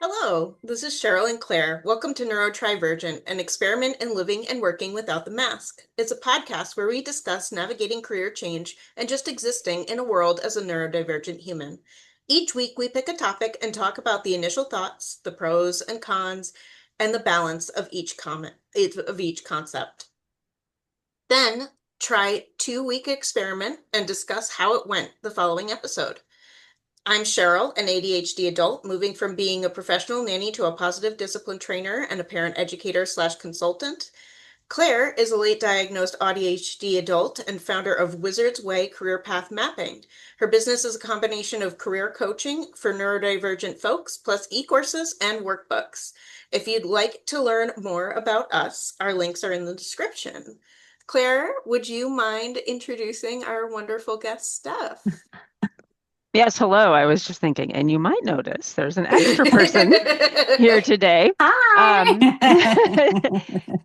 Hello, this is Sheryl and Claire. Welcome to NeuroTRYvergent, an experiment in living and working without the mask. It's a podcast where we discuss navigating career change and just existing in a world as a neurodivergent human. Each week, we pick a topic and talk about the initial thoughts, the pros and cons, and the balance of each concept. Then, try 2-week experiment and discuss how it went the following episode. I'm Sheryl, an ADHD adult, moving from being a professional nanny to a positive discipline trainer and a parent educator slash consultant. Claire is a late diagnosed ADHD adult and founder of Wizard's Way Career Path Mapping. Her business is a combination of career coaching for neurodivergent folks, plus e-courses and workbooks. If you'd like to learn more about us, our links are in the description. Claire, would you mind introducing our wonderful guest, Steph? Yes, hello. I was just thinking, and you might notice there's an extra person here today. Um, Hi.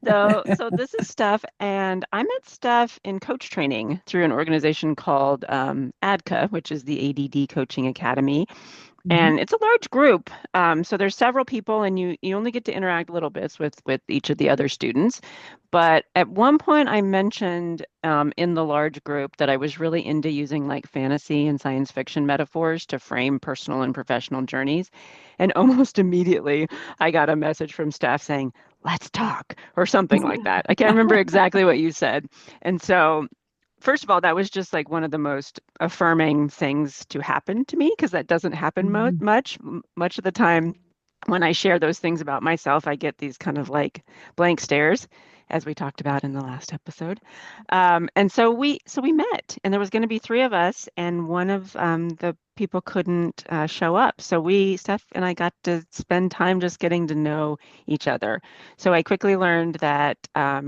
so this is Steph, and I met Steph in coach training through an organization called ADCA, which is the ADD Coaching Academy. Mhm. And it's a large group. So there's several people, and you only get to interact little bits with each of the other students. But at one point, I mentioned in the large group that I was really into using like fantasy and science fiction metaphors to frame personal and professional journeys. And almost immediately, I got a message from Steph saying, "Let's talk," or something like that. I can't remember exactly what you said. And so first of all, that was just like one of the most affirming things to happen to me because that doesn't happen Mhm. much. Much of the time, when I share those things about myself, I get these kind of like blank stares, as we talked about in the last episode. And so we met, and there was going to be three of us, and one of the people couldn't show up. So Steph and I got to spend time just getting to know each other. So I quickly learned that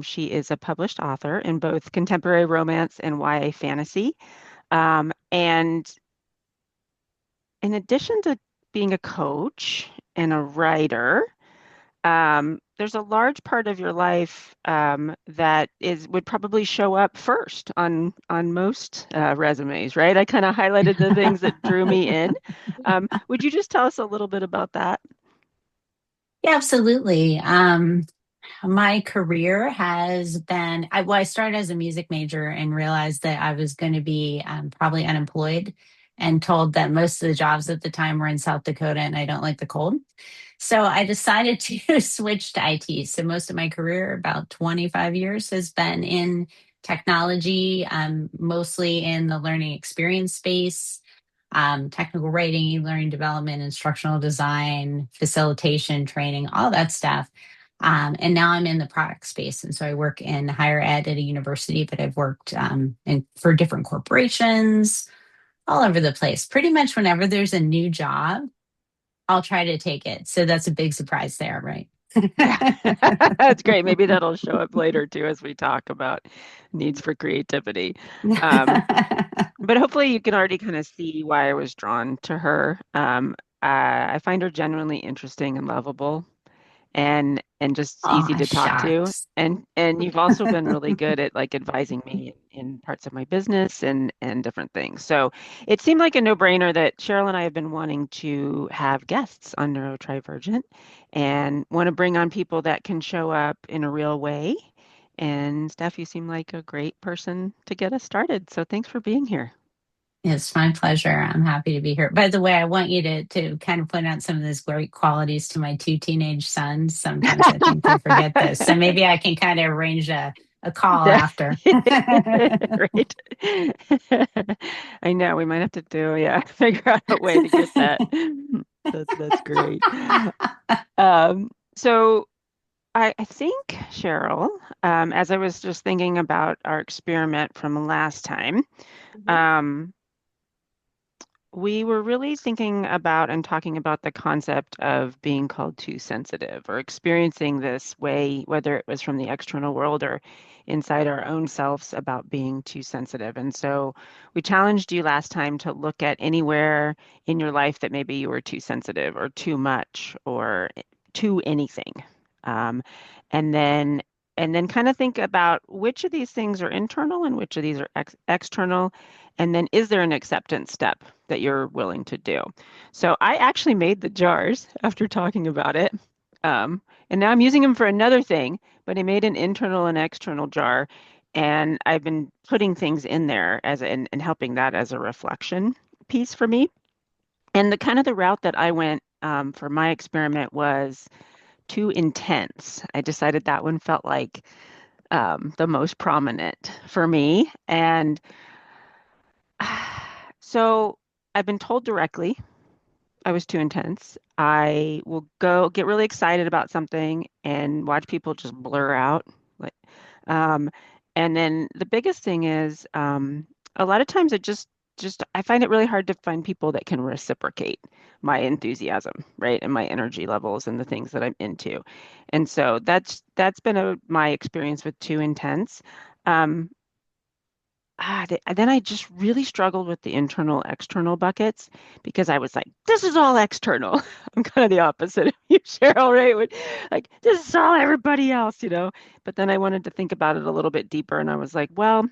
she is a published author in both contemporary romance and YA fantasy. And in addition to being a coach and a writer, there's a large part of your life that would probably show up first on most resumes, right? I kind of highlighted the things that drew me in. Would you just tell us a little bit about that? Yeah, absolutely. My career has been, I started as a music major and realized that I was going to be probably unemployed and told that most of the jobs at the time were in South Dakota and I don't like the cold. So I decided to switch to IT. So most of my career, about 25 years, has been in technology, mostly in the learning experience space, technical writing, learning development, instructional design, facilitation, training, all that stuff. And now I'm in the product space. And so I work in higher ed at a university, but I've worked for different corporations all over the place. Pretty much whenever there's a new job, I'll try to take it. So that's a big surprise there, right? Yeah, that's great. Maybe that'll show up later too as we talk about needs for creativity. Um, but hopefully you can already kind of see why I was drawn to her. I find her genuinely interesting and lovable and just easy Oh, to talk to. shucks. And you've also been really good at like advising me in parts of my business and different things. So it seemed like a no-brainer that Cheryl and I have been wanting to have guests on NeuroTRYvergent and want to bring on people that can show up in a real way. And Steph, you seem like a great person to get us started. So thanks for being here. It's my pleasure. I'm happy to be here. By the way, I want you to kind of point out some of those great qualities to my two teenage sons. Sometimes I think they forget this. So maybe I can kind of arrange a call after. Right. I know we might have to figure out a way to get that. That's great. So I think, Cheryl, as I was just thinking about our experiment from last time, Mhm. um, we were really thinking about and talking about the concept of being called too sensitive or experiencing this way, whether it was from the external world or inside our own selves about being too sensitive. And so we challenged you last time to look at anywhere in your life that maybe you were too sensitive or too much or too anything. Um, and then and then kind of think about which of these things are internal and which of these are external And then is there an acceptance step that you're willing to do? So I actually made the jars after talking about it. And now I'm using them for another thing, but I made an internal and external jar. And I've been putting things in there and helping that as a reflection piece for me. And the kind of the route that I went for my experiment was too intense. I decided that one felt like the most prominent for me. And so I've been told directly I was too intense. I will go get really excited about something and watch people just blur out. Like, um, and then the biggest thing is a lot of times just I find it really hard to find people that can reciprocate my enthusiasm, right? And my energy levels and the things that I'm into. And so that's been my experience with too intense. Um, then I just really struggled with the internal external buckets because I was like, this is all external. I'm kind of the opposite of you, Cheryl, right? Like, this is all everybody else, you know? But then I wanted to think about it a little bit deeper and I was like, well,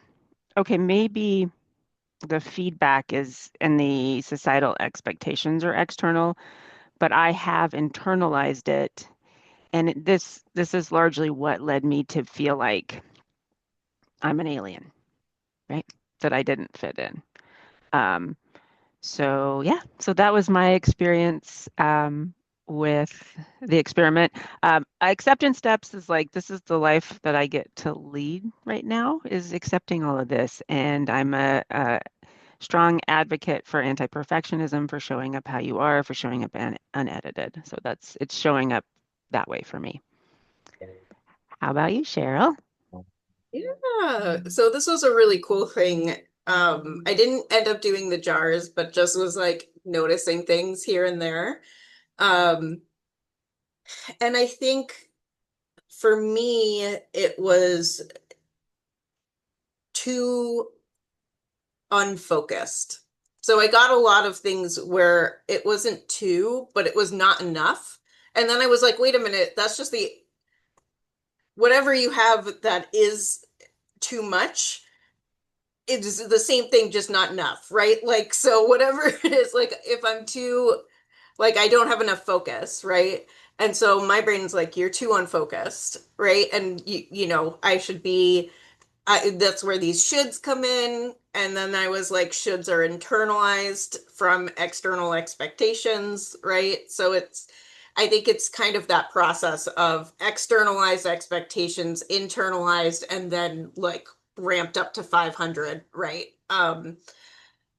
okay, maybe the feedback is and the societal expectations are external, but I have internalized it. And this is largely what led me to feel like I'm an alien, right? That I didn't fit in. Um, So yeah, so that was my experience with the experiment. Acceptance steps is like this is the life that I get to lead right now is accepting all of this, and I'm a strong advocate for anti-perfectionism, for showing up how you are, for showing up unedited. So it's showing up that way for me. How about you, Cheryl? Yeah. So this was a really cool thing. I didn't end up doing the jars, but just was like noticing things here and there. Um, and I think for me, it was too unfocused. So I got a lot of things where it wasn't too, but it was not enough. And then I was like, wait a minute, that's just the whatever you have that is too much, it's the same thing, just not enough, right? Like, so whatever it is, like if I'm too, like I don't have enough focus, right? And so my brain's like, you're too unfocused, right? And I should be that's where these shoulds come in. And then I was like, shoulds are internalized from external expectations, right? So I think it's kind of that process of externalized expectations, internalized, and then like ramped up to 500, right?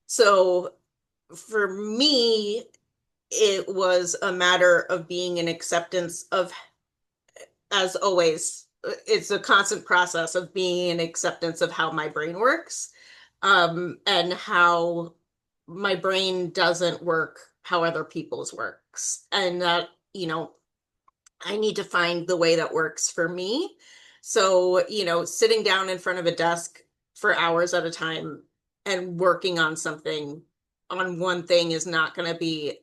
So for me, it was a matter of being an acceptance of, as always, it's a constant process of being an acceptance of how my brain works, and how my brain doesn't work how other people's works. And that, I need to find the way that works for me. So, sitting down in front of a desk for hours at a time and working on something on one thing is not going to be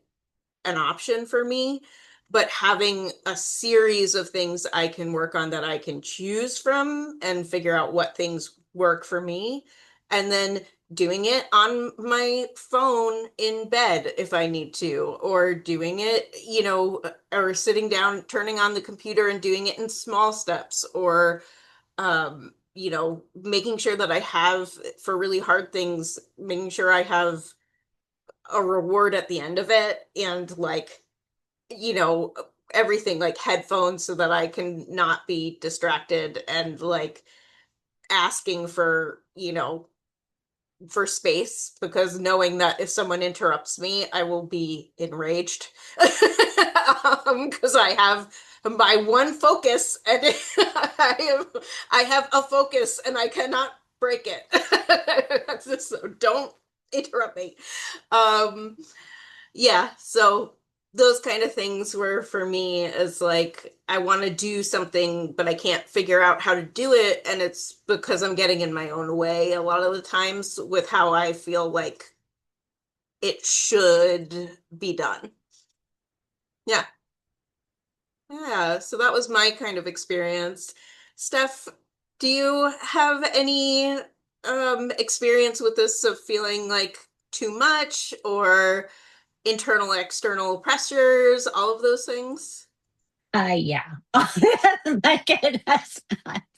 an option for me, but having a series of things I can work on that I can choose from and figure out what things work for me, and then doing it on my phone in bed if I need to, or doing it, or sitting down, turning on the computer and doing it in small steps, or making sure that I have for really hard things, making sure I have a reward at the end of it, and like you know everything, like headphones so that I can not be distracted, and like asking for for space, because knowing that if someone interrupts me I will be enraged because I have my one focus, and I have a focus and I cannot break it. So don't interrupt me. um yeah, so those kind of things were for me is like I want to do something, but I can't figure out how to do it. And it's because I'm getting in my own way a lot of the times with how I feel like it should be done. Yeah. Yeah. So that was my kind of experience. Steph, do you have any? experience with this of feeling like too much or internal, external pressures, all of those things? Yeah. My goodness.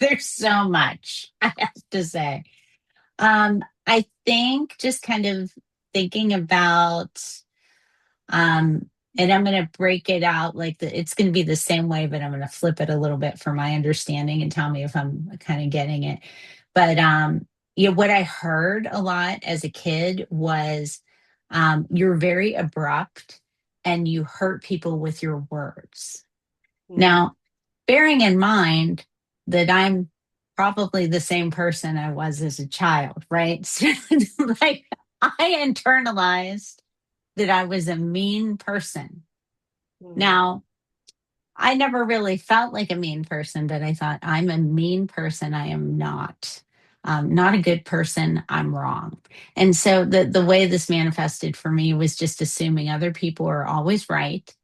There's so much, I have to say. I think just kind of thinking about, and I'm going to break it out like it's going to be the same way, but I'm going to flip it a little bit for my understanding and tell me if I'm kind of getting it. But what I heard a lot as a kid was you're very abrupt and you hurt people with your words. Mm. Now, bearing in mind that I'm probably the same person I was as a child, right? So, like, I internalized that I was a mean person. Mm. Now, I never really felt like a mean person, but I thought, I'm a mean person. I am not. Not a good person. I'm wrong. And so the way this manifested for me was just assuming other people are always right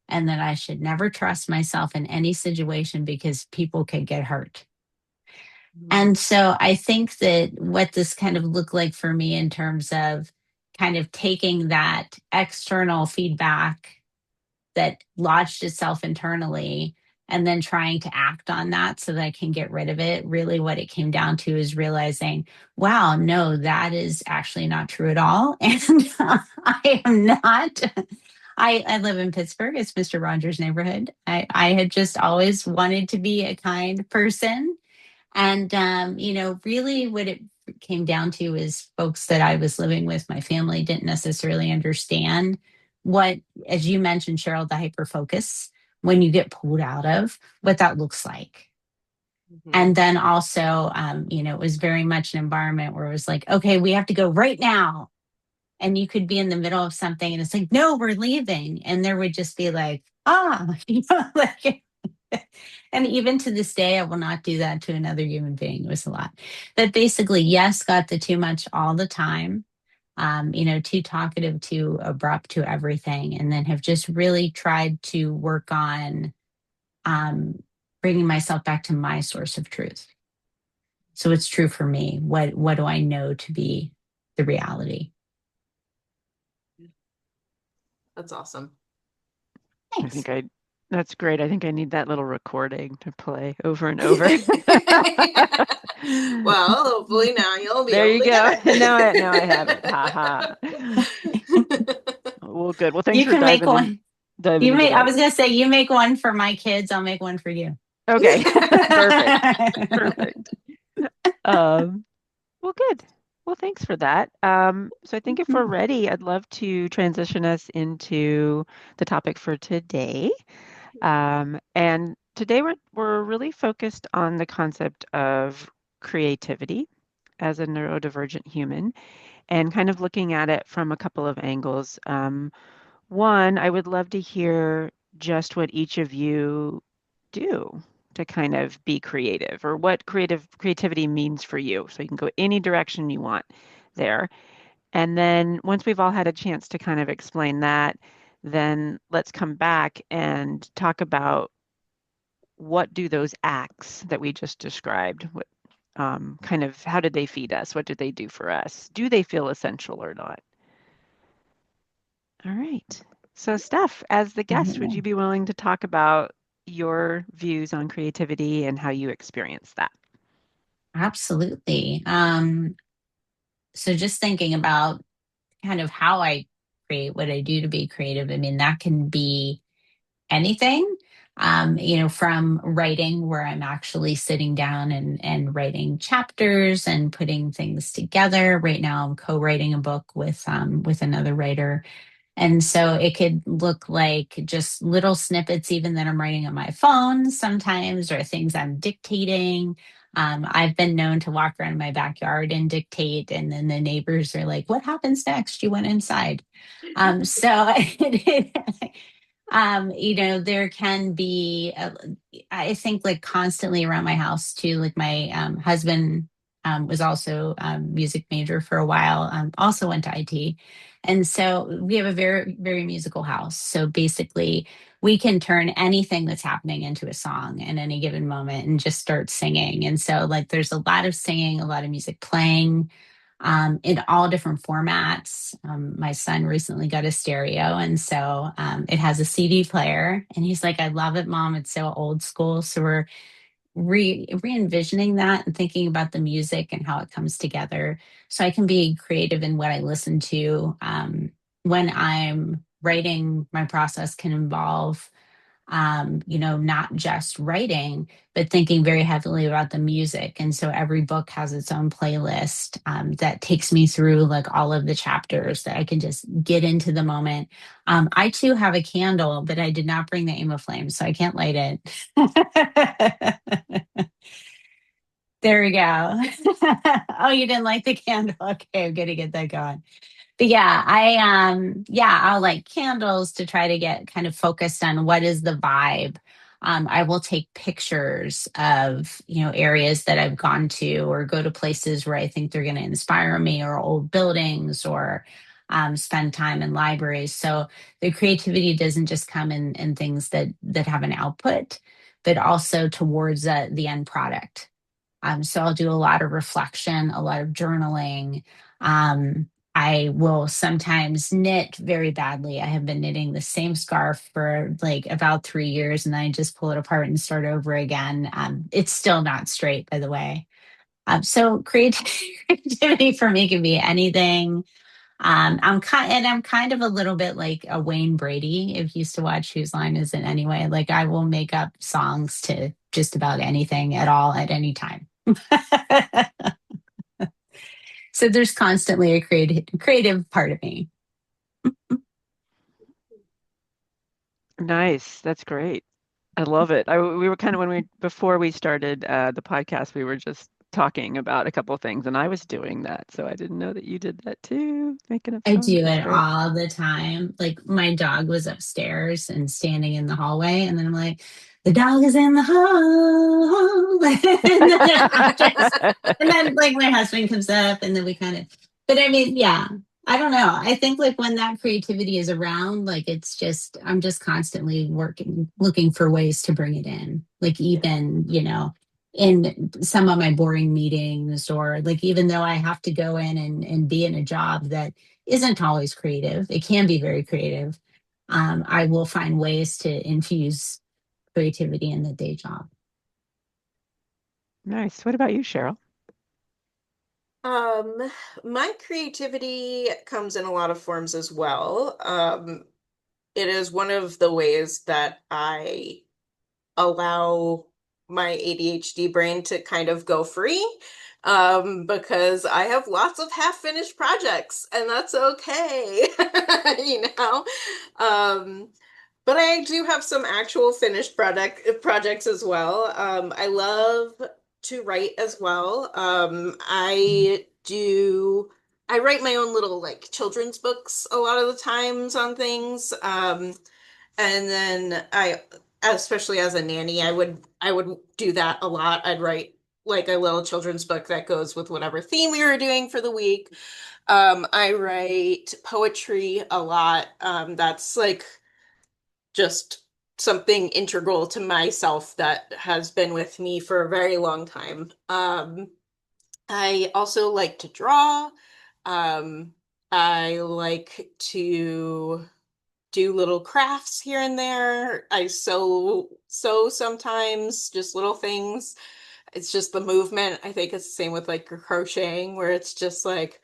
and that I should never trust myself in any situation because people could get hurt. Mm. And so I think that what this kind of looked like for me in terms of kind of taking that external feedback that lodged itself internally and then trying to act on that so that I can get rid of it. Really, what it came down to is realizing, wow, no, that is actually not true at all. And I am not. I live in Pittsburgh. It's Mr. Rogers' neighborhood. I had just always wanted to be a kind person. And, really what it came down to is folks that I was living with, my family didn't necessarily understand what, as you mentioned, Sheryl, the hyper focus, when you get pulled out of, what that looks like. Mhm. And then also, it was very much an environment where it was like, okay, we have to go right now. And you could be in the middle of something and it's like, no, we're leaving. And there would just be like, like, and even to this day, I will not do that to another human being. It was a lot. But basically, yes, got the too much all the time. Too talkative, too abrupt to everything, and then have just really tried to work on um, bringing myself back to my source of truth. So it's true for me. What do I know to be the reality? That's awesome. I Thanks. think that's great. I think I need that little recording to play over and over. Well, hopefully now you'll be There able you to go. get Now I have it. Ha ha. it. Well, good. Well, thanks You for can make one. diving You into make. I that. was gonna say you make one for my kids. I'll make one for you. Okay. Perfect. Perfect. Um, well, good. Well, thanks for that. So I think if we're ready, I'd love to transition us into the topic for today. And today we're really focused on the concept of creativity as a neurodivergent human and kind of looking at it from a couple of angles. One, I would love to hear just what each of you do to kind of be creative or what creativity means for you. So you can go any direction you want there. And then once we've all had a chance to kind of explain that, then let's come back and talk about what do those acts that we just described, what kind of how did they feed us? What did they do for us? Do they feel essential or not? All right. So, Steph, as the guest, would you be willing to talk about your views on creativity and how you experience that? Absolutely. So just thinking about kind of how I create what I do to be creative. I mean, that can be anything. From writing where I'm actually sitting down and writing chapters and putting things together. Right now, I'm co-writing a book with another writer, and so it could look like just little snippets, even that I'm writing on my phone sometimes, or things I'm dictating. I've been known to walk around my backyard and dictate, and then the neighbors are like, "What happens next? You went inside." So, there can be, I think, like constantly around my house too. Like my husband was also music major for a while, also went to IT. And so we have a very, very musical house. So basically, we can turn anything that's happening into a song in any given moment and just start singing. And so, like, there's a lot of singing, a lot of music playing in all different formats. My son recently got a stereo, and so it has a CD player. And he's like, "I love it, Mom. It's so old school." So we're re-envisioning that and thinking about the music and how it comes together, so I can be creative in what I listen to. When I'm writing, my process can involve not just writing, but thinking very heavily about the music. And so every book has its own playlist that takes me through like all of the chapters that I can just get into the moment. I too have a candle, but I did not bring the aim of flame, so I can't light it. There we go. Oh, you didn't like the candle. Okay, I'm gonna get that going. But yeah, I'll like candles to try to get kind of focused on what is the vibe. I will take pictures of, areas that I've gone to or go to places where I think they're going to inspire me, or old buildings, or spend time in libraries. So the creativity doesn't just come in things that have an output, but also towards the end product. So I'll do a lot of reflection, a lot of journaling. I will sometimes knit very badly. I have been knitting the same scarf for like about 3 years, and then I just pull it apart and start over again. It's still not straight, by the way. So creativity for me can be anything. I'm kind of a little bit like a Wayne Brady. If you used to watch Whose Line Is It Anyway? Like I will make up songs to just about anything at all at any time. So there's constantly a creative part of me. Nice. That's great. I love it. We were kind of when we before we started the podcast, we were just talking about a couple of things, and I was doing that, so I didn't know that you did that too, making up I songs. do That's it great. all the time. Like my dog was upstairs and standing in the hallway, and then I'm like, the dog is in the hall. And then I'm just, and then like my husband comes up, and then we kind of, but I mean, yeah, I don't know. I think like when that creativity is around, like it's just, I'm just constantly working, looking for ways to bring it in. Like Yeah. even, in some of my boring meetings, or like even though I have to go in and be in a job that isn't always creative. It can be very creative. I will find ways to infuse creativity in the day job. Nice. What about you, Cheryl? Um, my creativity comes in a lot of forms as well. It is one of the ways that I allow my ADHD brain to kind of go free, because I have lots of half-finished projects, and that's okay, you know. Um, but I do have some actual finished projects as well. I love to write as well. I write my own little like children's books a lot of the times on things. And then especially as a nanny, I would do that a lot. I'd write like a little children's book that goes with whatever theme we were doing for the week. I write poetry a lot. That's like just something integral to myself that has been with me for a very long time. I also like to draw. I like to do little crafts here and there. I sew sometimes, just little things. It's just the movement. I think it's the same with like crocheting, where it's just like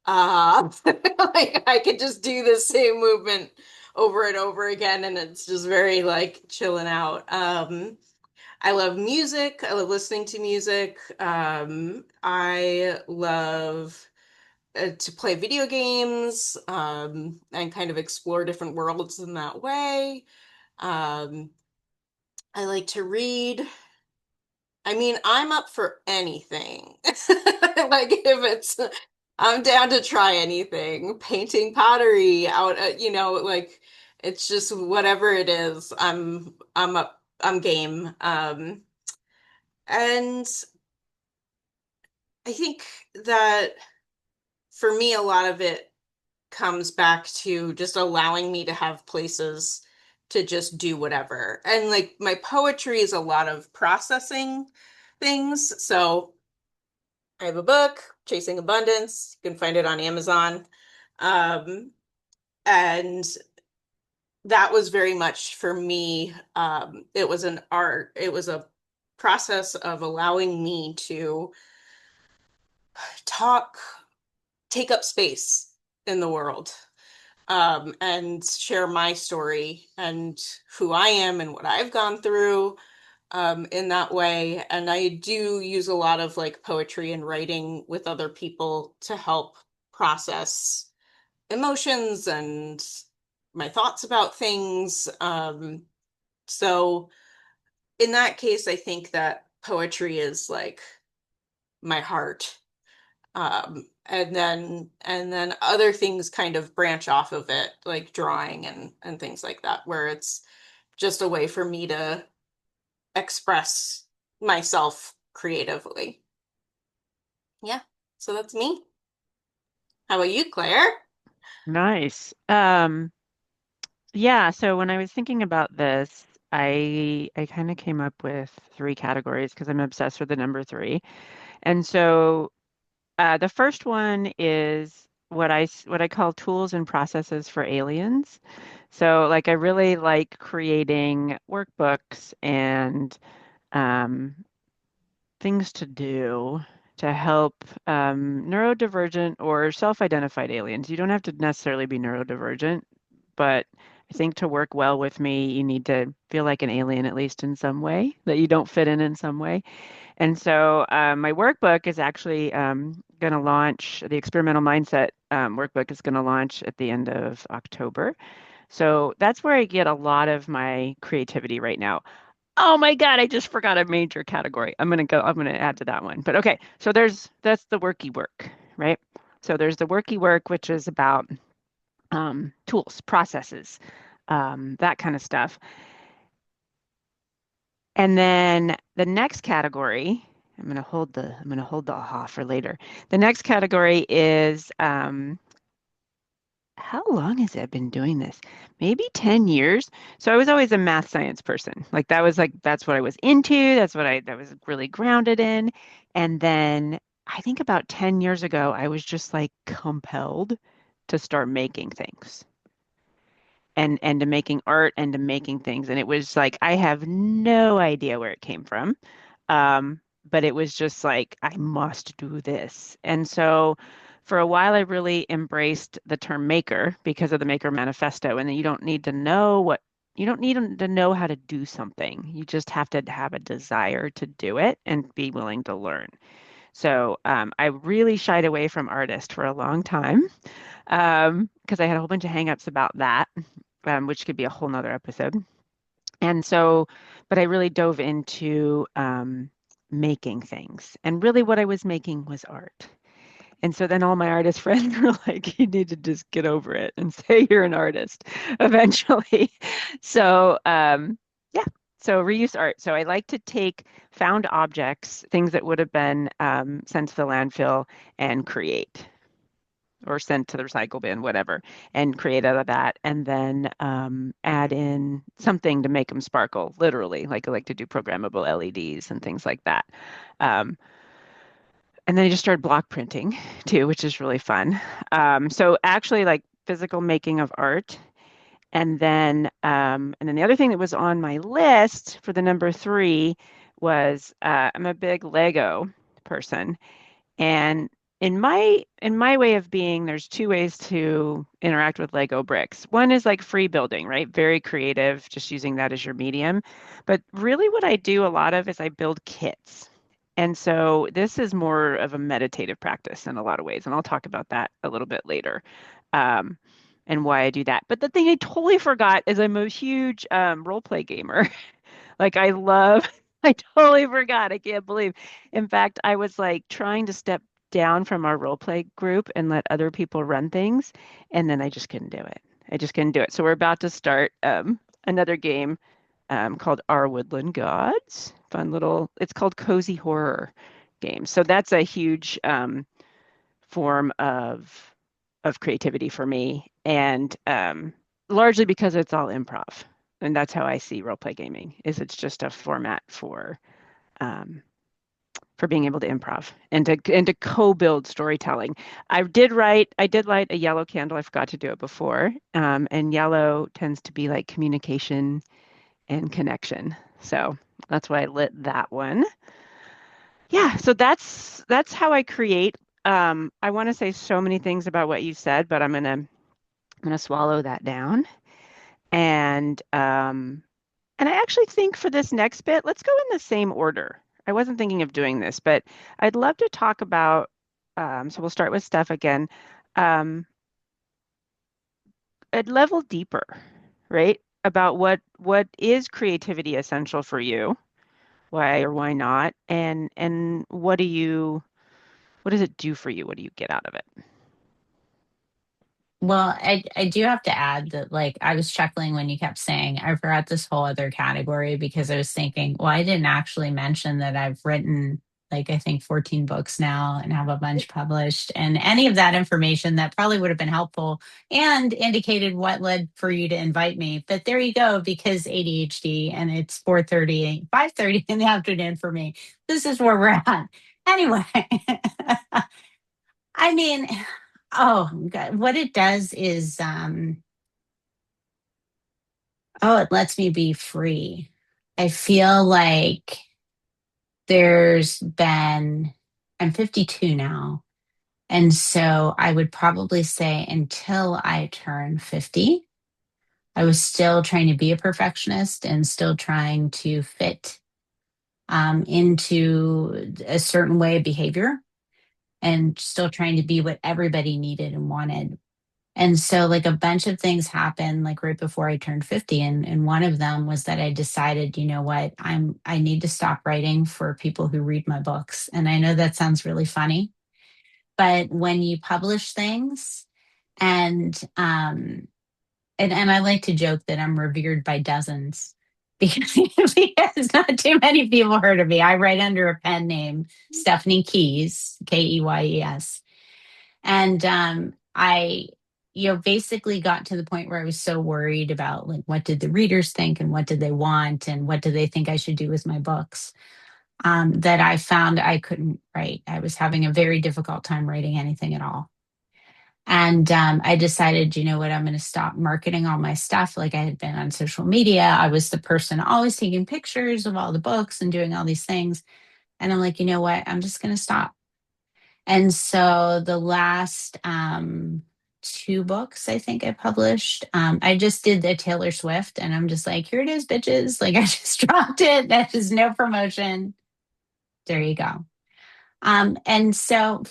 like I could just do the same movement over and over again, and it's just very like chilling out. I love music. I love listening to music. I love to play video games, and kind of explore different worlds in that way. Um, I like to read. I mean, I'm up for anything. Like if it's, I'm down to try anything. Painting pottery out, like it's just whatever it is. I'm up, I'm game. And I think that for me, a lot of it comes back to just allowing me to have places to just do whatever. And like my poetry is a lot of processing things. So I have a book, Chasing Abundance. You can find it on Amazon. Um, and that was very much for me. It was an art, it was a process of allowing me to talk, take up space in the world, and share my story and who I am and what I've gone through, in that way. And I do use a lot of like poetry and writing with other people to help process emotions and my thoughts about things. So in that case, I think that poetry is like my heart. And then other things kind of branch off of it, like drawing and things like that, where it's just a way for me to express myself creatively. Yeah. So that's me. How about you, Claire? Nice. Yeah, so when I was thinking about this, I kind of came up with three categories because I'm obsessed with the number three. And so the first one is what I call tools and processes for aliens. So like I really like creating workbooks and um, things to do to help neurodivergent or self-identified aliens. You don't have to necessarily be neurodivergent, but I think to work well with me, you need to feel like an alien, at least in some way, that you don't fit in some way. And so my workbook is actually going to launch, the experimental mindset workbook is going to launch at the end of October. So that's where I get a lot of my creativity right now. Oh my God, I just forgot a major category. I'm gonna add to that one. But okay, so that's the worky work, right? So there's the worky work, which is about tools, processes, that kind of stuff. And then the next category, I'm gonna hold the aha for later. The next category is how long has it been doing this? Maybe 10 years. So I was always a math science person. Like that's what I was into. That's what I that was really grounded in. And then I think about 10 years ago, I was just like compelled to start making things and to making art and to making things. And it was like I have no idea where it came from. Um, but it was just like I must do this. And so for a while I really embraced the term maker because of the Maker Manifesto. And you don't need to know what you don't need to know how to do something. You just have to have a desire to do it and be willing to learn. So I really shied away from artist for a long time because I had a whole bunch of hangups about that, which could be a whole nother episode. And so, but I really dove into making things. And really, what I was making was art. And so then all my artist friends were like, you need to just get over it and say you're an artist eventually. So, yeah, so reuse art. So I like to take found objects, things that would have been sent to the landfill, and create or sent to the recycle bin, whatever, and create out of that, and then add in something to make them sparkle, literally. Like I like to do programmable LEDs and things like that. Um, and then I just started block printing too, which is really fun. So actually, like physical making of art. And then the other thing that was on my list for the number three was I'm a big Lego person, and in my way of being, there's two ways to interact with Lego bricks. One is like free building, right? Very creative, just using that as your medium. But really what I do a lot of is I build kits. And so this is more of a meditative practice in a lot of ways. And I'll talk about that a little bit later. Um, and why I do that. But the thing I totally forgot is I'm a huge role play gamer. Like I love, I totally forgot. I can't believe. In fact, I was like trying to step down from our role play group and let other people run things, and then I just couldn't do it. I just couldn't do it. So we're about to start another game called Our Woodland Gods. Fun little, it's called Cozy Horror. games. So that's a huge form of creativity for me, and largely because it's all improv, and that's how I see role play gaming. Is it's just a format for being able to improv and to co-build storytelling. I did light a yellow candle. I forgot to do it before, and yellow tends to be like communication and connection. So that's why I lit that one. Yeah, so that's how I create. I want to say so many things about what you said, but I'm gonna swallow that down. And I actually think for this next bit, let's go in the same order. I wasn't thinking of doing this, but I'd love to talk about. So we'll start with Steph again. Um, at level deeper, right? About what is creativity essential for you? Why or why not? And what does it do for you? What do you get out of it? Well, I do have to add that, like, I was chuckling when you kept saying I forgot this whole other category because I was thinking, well, I didn't actually mention that I've written, like, I think 14 books now and have a bunch published, and any of that information that probably would have been helpful and indicated what led for you to invite me. But there you go, because ADHD, and it's 4:30, 5:30 in the afternoon for me. This is where we're at. Anyway, I mean, oh God, what it does is, oh, it lets me be free. I feel like there's been, I'm 52 now. And so I would probably say until I turn 50, I was still trying to be a perfectionist and still trying to fit into a certain way of behavior and still trying to be what everybody needed and wanted. And so, like, a bunch of things happened like right before I turned 50. And one of them was that I decided, you know what, I need to stop writing for people who read my books. And I know that sounds really funny, but when you publish things and and I like to joke that I'm revered by dozens because, because not too many people heard of me. I write under a pen name, Stephanie Keys, Keyes. And I, basically got to the point where I was so worried about, like, what did the readers think and what did they want and what do they think I should do with my books, that I found I couldn't write. I was having a very difficult time writing anything at all. And I decided, you know what, I'm going to stop marketing all my stuff like I had been on social media. I was the person always taking pictures of all the books and doing all these things. And I'm like, you know what, I'm just going to stop. And so the last two books I think I published, I just did the Taylor Swift, and I'm just like, here it is, bitches. Like, I just dropped it. That is no promotion. There you go. And so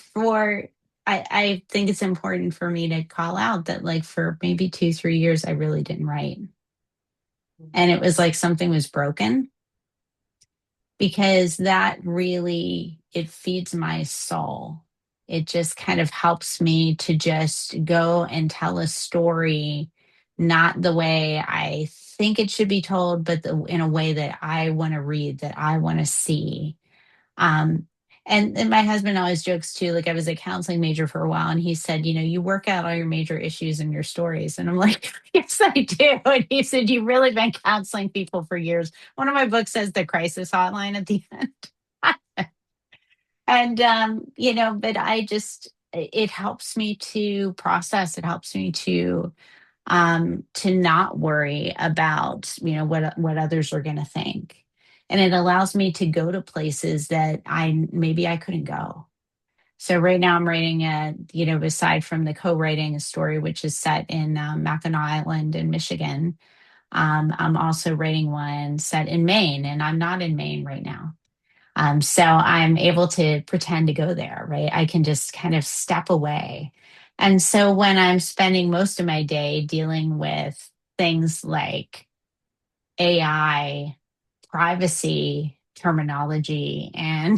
I think it's important for me to call out that, like, for maybe 2, 3 years, I really didn't write. And it was like something was broken, because that really, it feeds my soul. It just kind of helps me to just go and tell a story, not the way I think it should be told, but in a way that I want to read, that I want to see. um, and my husband always jokes too, like, I was a counseling major for a while, and he said, you work out all your major issues in your stories. And I'm like, yes, I do. And he said, you've really been counseling people for years. One of my books says the crisis hotline at the end. And, but it helps me to process. It helps me to not worry about, what others are going to think. And it allows me to go to places that maybe I couldn't go. So right now I'm writing aside from the co-writing a story which is set in Mackinac Island in Michigan. I'm also writing one set in Maine, and I'm not in Maine right now. So I'm able to pretend to go there, right? I can just kind of step away. And so when I'm spending most of my day dealing with things like AI, privacy terminology, and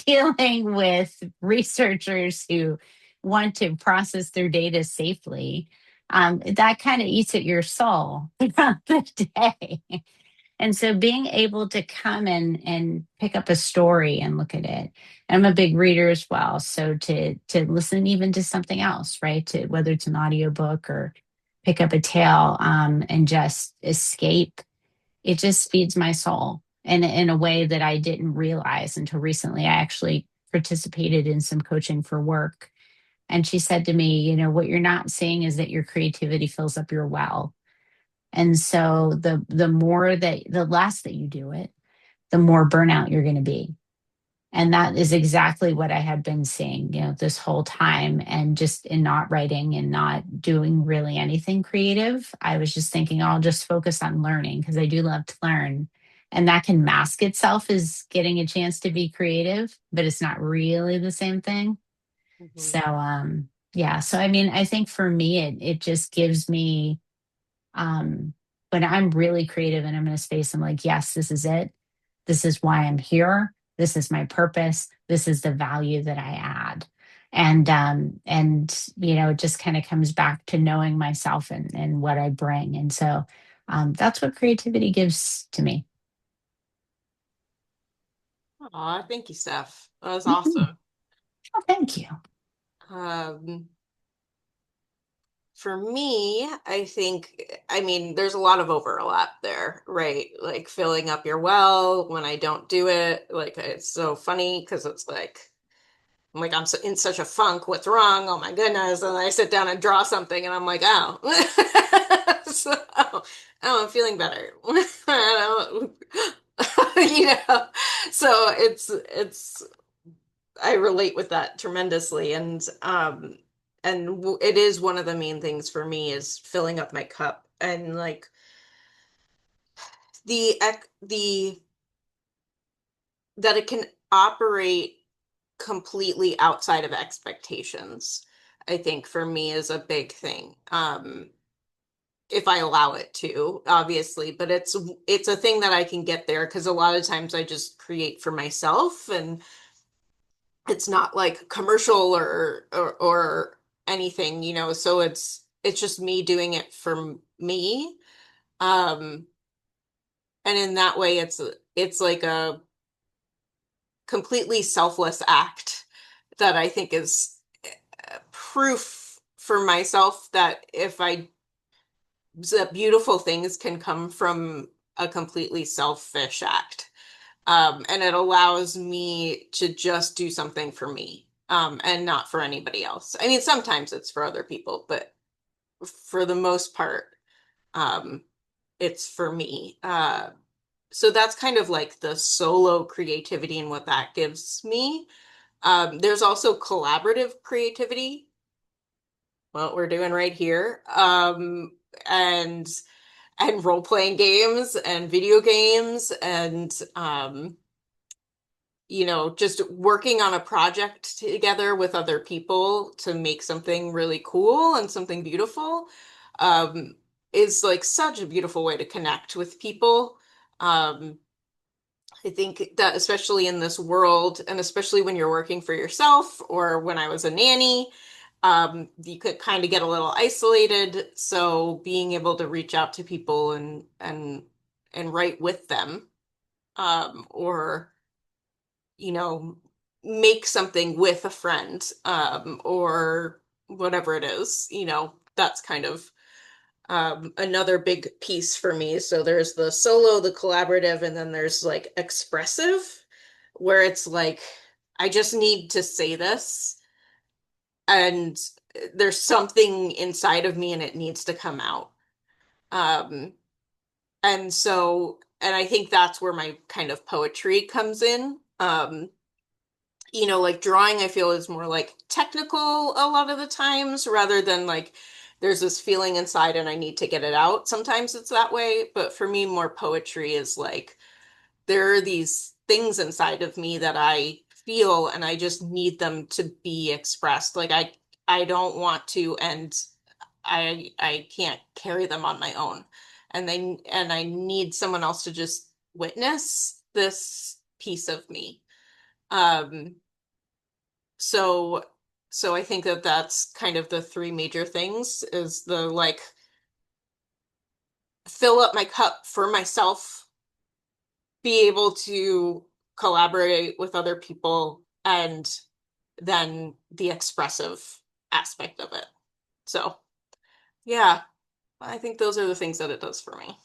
dealing with researchers who want to process their data safely, that kind of eats at your soul throughout the day. And so being able to come and pick up a story and look at it. I'm a big reader as well. So to listen even to something else, right? To whether it's an audiobook or pick up a tale and just escape, it just feeds my soul in a way that I didn't realize until recently. I actually participated in some coaching for work. And she said to me, you know, what you're not seeing is that your creativity fills up your well. And so the less that you do it, the more burnout you're going to be. And that is exactly what I had been seeing, you know, this whole time. And just in not writing and not doing really anything creative, I was just thinking, oh, I'll just focus on learning because I do love to learn. And that can mask itself as getting a chance to be creative, but it's not really the same thing. Mhm. So yeah. So I mean, I think for me it just gives me um when I'm really creative and I'm in a space, I'm like, yes, this is it. This is why I'm here. This is my purpose. This is the value that I add. And you know, it just kind of comes back to knowing myself and what I bring. And so that's what creativity gives to me. Aw, thank you, Steph. That was Mhm. awesome. Oh, thank you. Um, For me, I think, I mean, there's a lot of overlap there, right? Like filling up your well when I don't do it. Like, it's so funny because it's like, I'm like, in such a funk. What's wrong? Oh my goodness. And I sit down and draw something and I'm like, oh. So, oh, I'm feeling better. I don't- you know, so I relate with that tremendously. And it is one of the main things for me is filling up my cup and like the that it can operate completely outside of expectations, I think for me is a big thing. If I allow it to, obviously, but it's a thing that I can get there because a lot of times I just create for myself and it's not like commercial or anything, you know, so it's just me doing it for me. Um, and in that way it's like a completely selfless act that I think is proof for myself that if I the beautiful things can come from a completely selfish act. And it allows me to just do something for me, and not for anybody else. I mean, sometimes it's for other people, but for the most part, um, it's for me. So that's kind of like the solo creativity and what that gives me. There's also collaborative creativity, what we're doing right here, and role-playing games and video games and you know, just working on a project together with other people to make something really cool and something beautiful, um, is like such a beautiful way to connect with people. Um, I think that especially in this world, and especially when you're working for yourself or when I was a nanny, you could kind of get a little isolated. So being able to reach out to people and write with them, or you know, make something with a friend, or whatever it is, you know, that's kind of another big piece for me. So there's the solo, the collaborative, and then there's like expressive, where it's like, I just need to say this, and there's something inside of me and it needs to come out. Um, and I think that's where my kind of poetry comes in. You know, like drawing, I feel is more like technical a lot of the times rather than like there's this feeling inside and I need to get it out. Sometimes it's that way, but for me, more poetry is like there are these things inside of me that I feel and I just need them to be expressed. Like I don't want to, and I can't carry them on my own. And I need someone else to just witness this piece of me. Um, so so I think that that's kind of the three major things is the like fill up my cup for myself, be able to collaborate with other people and then the expressive aspect of it. So, yeah, I think those are the things that it does for me.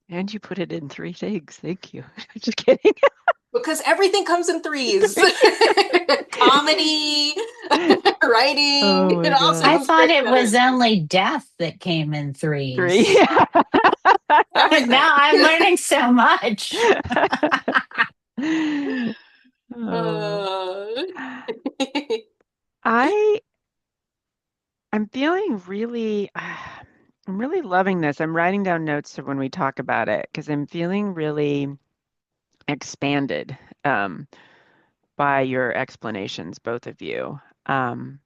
And you put it in 3 things. Thank you. Just kidding. Because everything comes in threes. Comedy, Oh writing, it my all I God. sounds thought great it together. was only death that came in 3. threes. Everything. Now I'm learning so much. Oh. Uh, I I'm feeling really I'm really loving this. I'm writing down notes so when we talk about it because I'm feeling really expanded by your explanations, both of you. Um,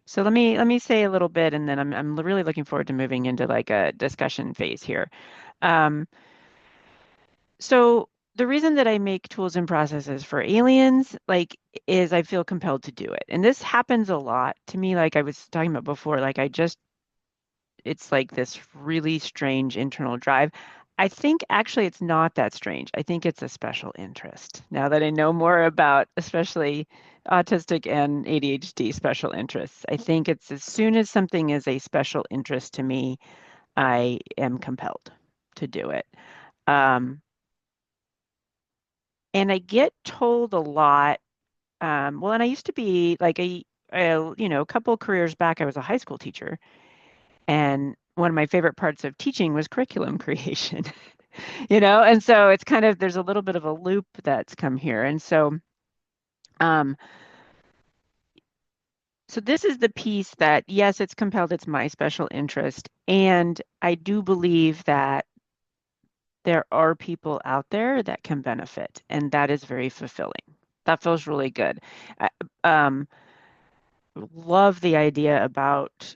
so let me say a little bit, and then I'm really looking forward to moving into like a discussion phase here. Um, so the reason that I make tools and processes for aliens, like, is I feel compelled to do it, and this happens a lot to me. Like I was talking about before, like I just it's like this really strange internal drive. I think actually it's not that strange. I think it's a special interest. Now that I know more about especially autistic and ADHD special interests, I think it's as soon as something is a special interest to me, I am compelled to do it. Um, and I get told a lot. Well, and I used to be like a couple careers back, I was a high school teacher. And one of my favorite parts of teaching was curriculum creation, and so it's kind of there's a little bit of a loop that's come here. And um, so this is the piece that, yes, it's compelled, it's my special interest. And I do believe that there are people out there that can benefit, and that is very fulfilling. That feels really good. I love the idea about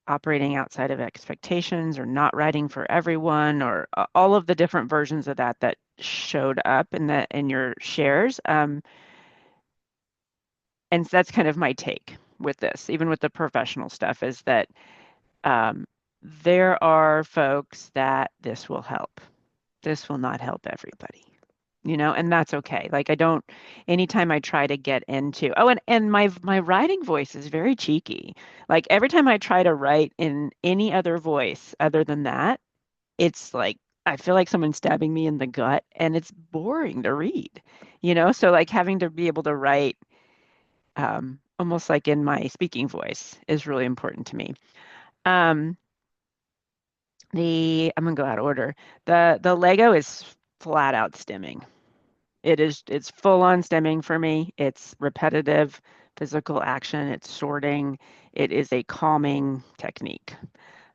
operating outside of expectations or not writing for everyone or all of the different versions of that showed up in your shares. And so that's kind of my take with this, even with the professional stuff, is that um, there are folks that this will help. This will not help everybody. And that's okay. Like I don't, anytime I try to get into, oh, and my writing voice is very cheeky. Like every time I try to write in any other voice other than that, it's like I feel like someone's stabbing me in the gut and it's boring to read, So like having to be able to write almost like in my speaking voice is really important to me. Um, I'm gonna go out of order. The Lego is flat out stimming. It's full on stemming for me. It's repetitive physical action. It's sorting. It is a calming technique.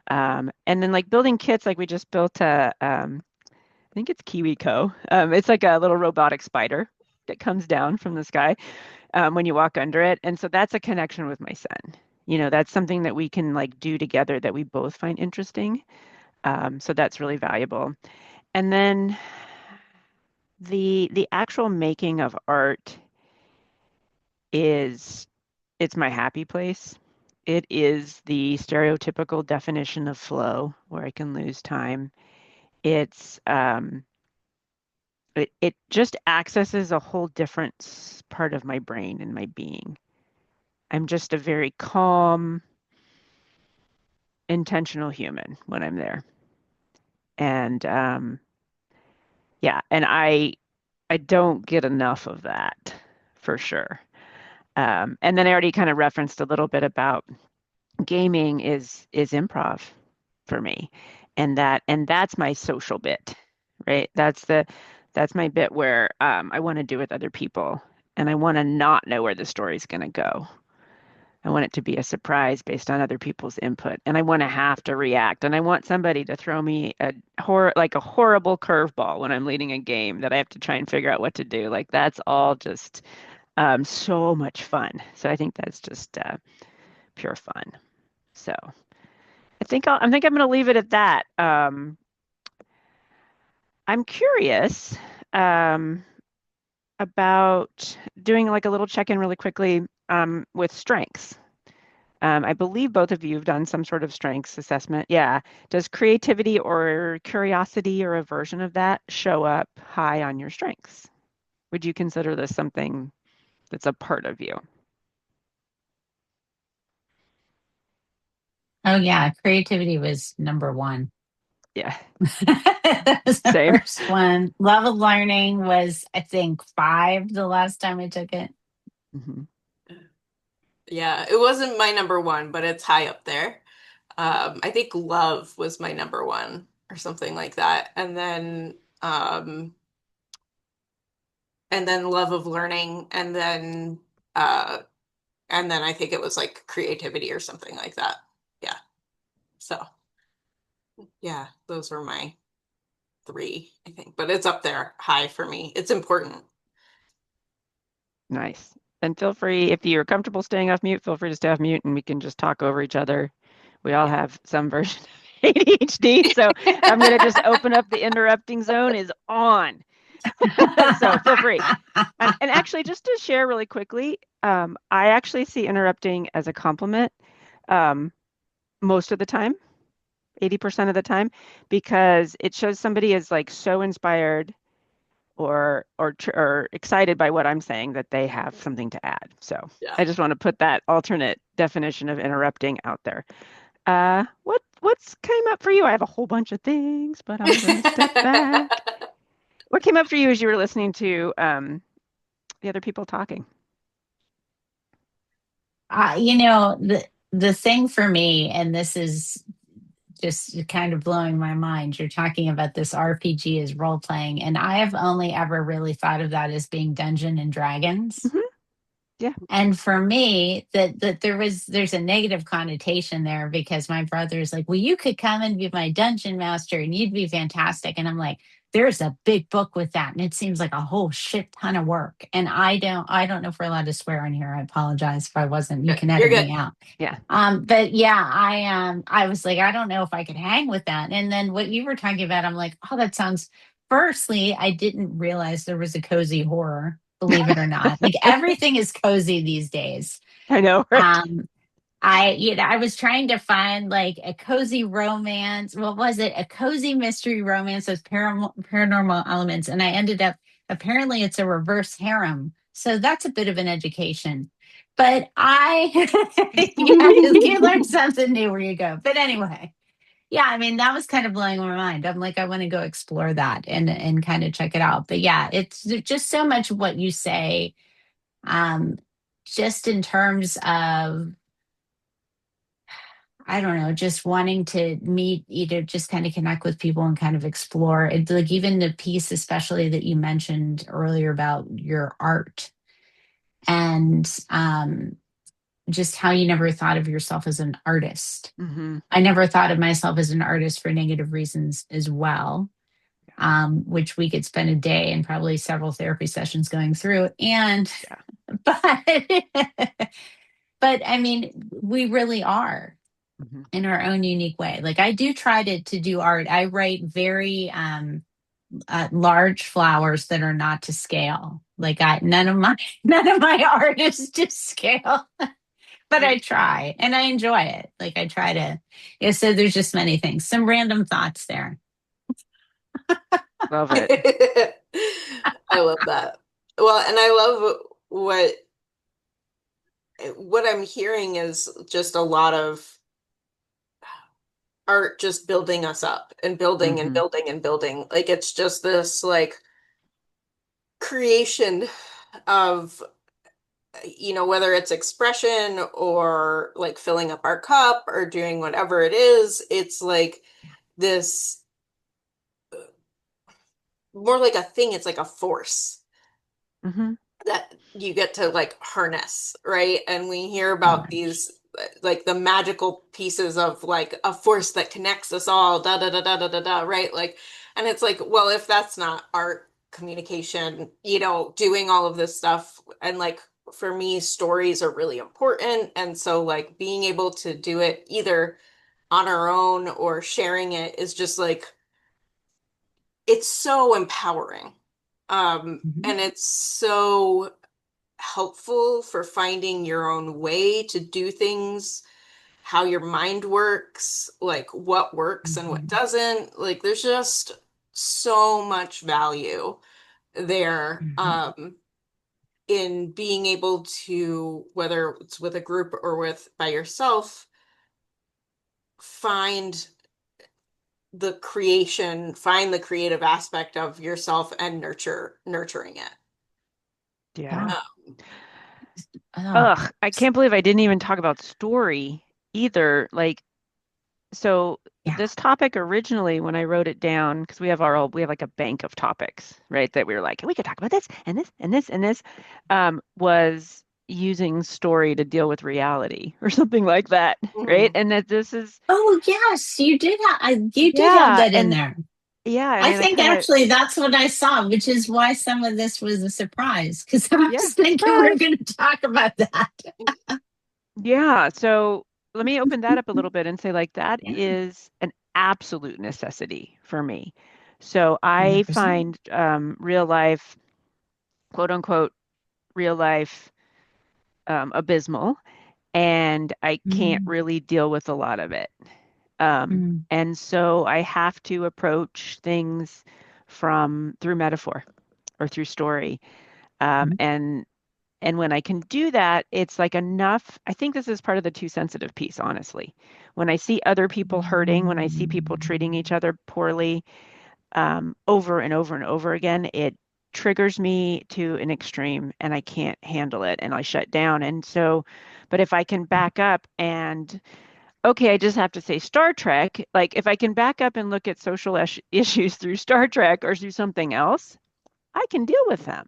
And then like building kits, like we just built I think it's KiwiCo. It's like a little robotic spider that comes down from the sky when you walk under it. And so that's a connection with my son. That's something that we can like do together that we both find interesting. So that's really valuable. And then the actual making of art is it's my happy place. It is the stereotypical definition of flow where I can lose time. It's it just accesses a whole different part of my brain and my being. I'm just a very calm, intentional human when I'm there. And yeah, and I don't get enough of that for sure. And then I already kind of referenced a little bit about gaming is improv for me, and that's my social bit, right? That's my bit where I want to do with other people, and I want to not know where the story's going to go. I want it to be a surprise based on other people's input, and I want to have to react, and I want somebody to throw me like a horrible curveball when I'm leading a game that I have to try and figure out what to do. Like that's all just so much fun. So I think that's just pure fun. So I think I'm going to leave it at that. I'm curious um, about doing like a little check-in really quickly with strengths. I believe both of you have done some sort of strengths assessment. Yeah. Does creativity or curiosity or a version of that show up high on your strengths? Would you consider this something that's a part of you? Oh yeah, creativity was number one. Yeah. That was the Same. first one. Love of learning was, I think, 5 the last time I took it. Hmm. Yeah, it wasn't my number one, but it's high up there. I think love was my number one or something like that. And then love of learning, uh and then I think it was like creativity or something like that. Yeah. So, yeah, those were my three, I think. But it's up there high for me. It's important. Nice. And feel free, if you're comfortable staying off mute, feel free to stay off mute and we can just talk over each other. We all Yeah. have some version of ADHD. So I'm going to just open up the interrupting zone is on. So feel free. And actually, just to share really quickly, I actually see interrupting as a compliment um, most of the time, 80% of the time, because it shows somebody is like so inspired or excited by what I'm saying that they have something to add. So Yeah. I just want to put that alternate definition of interrupting out there. What's came up for you? I have a whole bunch of things, but I'm going to step back. What came up for you as you were listening to the other people talking? The thing for me, and this is just kind of blowing my mind. You're talking about this RPG as role playing, and I have only ever really thought of that as being Dungeon and Dragons. Hmm. Yeah. And for me, that there's a negative connotation there because my brother's like, well, you could come and be my dungeon master and you'd be fantastic. And I'm like, there's a big book with that. And it seems like a whole shit ton of work. And I don't know if we're allowed to swear on here. I apologize if I wasn't. You can You're edit good. me out. Yeah. But yeah, I was like, I don't know if I could hang with that. And then what you were talking about, I'm like, oh, that sounds firstly, I didn't realize there was a cozy horror, believe it or not. Like everything is cozy these days. I know, right? Um, I was trying to find like a cozy romance. What was it? A cozy mystery romance with paranormal elements. And I ended up, apparently it's a reverse harem. So that's a bit of an education. But yeah, you learn something new where you go. But anyway, yeah, I mean, that was kind of blowing my mind. I'm like, I want to go explore that and kind of check it out. But yeah, it's just so much of what you say, um, just in terms of, I don't know, just wanting to meet, either just kind of connect with people and kind of explore it. Like even the piece, especially that you mentioned earlier about your art and just how you never thought of yourself as an artist. Hmm. I never thought of myself as an artist for negative reasons as well, which we could spend a day and probably several therapy sessions going through. And, Yeah. but, but I mean, we really are Hmm. in our own unique way. Like I do try to do art. I write very large flowers that are not to scale. Like none of my art is to scale, but I try and I enjoy it. Like I try to. Yeah. So there's just many things. Some random thoughts there. Love it. I love that. Well, and I love what I'm hearing is just a lot of art just building us up and building and Hmm. building and building. Like it's just this like creation of, whether it's expression or like filling up our cup or doing whatever it is, it's like this more like a thing, it's like a force Hmm. that you get to like harness, right? And we hear So about much. these like the magical pieces of like a force that connects us all, da da da da da da da, right? Like, and it's like, well, if that's not art, communication, doing all of this stuff, and like for me, stories are really important. And so like being able to do it either on our own or sharing it is just like it's so empowering. Mhm. And it's so helpful for finding your own way to do things how your mind works, like what works and what Mhm. doesn't. Like there's just so much value there Mhm. in being able to, whether it's with a group or with by yourself, find find the creative aspect of yourself and nurturing it. Yeah. Yeah. Um, Oh, Ugh, I can't believe I didn't even talk about story either. Like, so yeah. this topic originally, when I wrote it down, because we have like a bank of topics, right? That we were like, we could talk about this and this and this and this, was using story to deal with reality or something like that, right? mhm. And that this is, Oh, yes, you did you did have yeah, that in there. and I then I think kind of, actually that's what I saw, which is why some of this was a surprise because I yeah, was thinking we're surprise. going to talk about that. Yeah, so let me open that up a little bit and say, like, that Yeah, is an absolute necessity for me. So I 100%. find real life, quote unquote, real life abysmal, and I can't Mm, really deal with a lot of it. mm, And so I have to approach things from through metaphor or through story. Um, mm, and And when I can do that, it's like enough. I think this is part of the too sensitive piece, honestly. When I see other people hurting, when I see people treating each other poorly, over and over and over again, it triggers me to an extreme and I can't handle it and I shut down. And so, but if I can back up and, okay, I just have to say Star Trek, like if I can back up and look at social issues through Star Trek or through something else, I can deal with them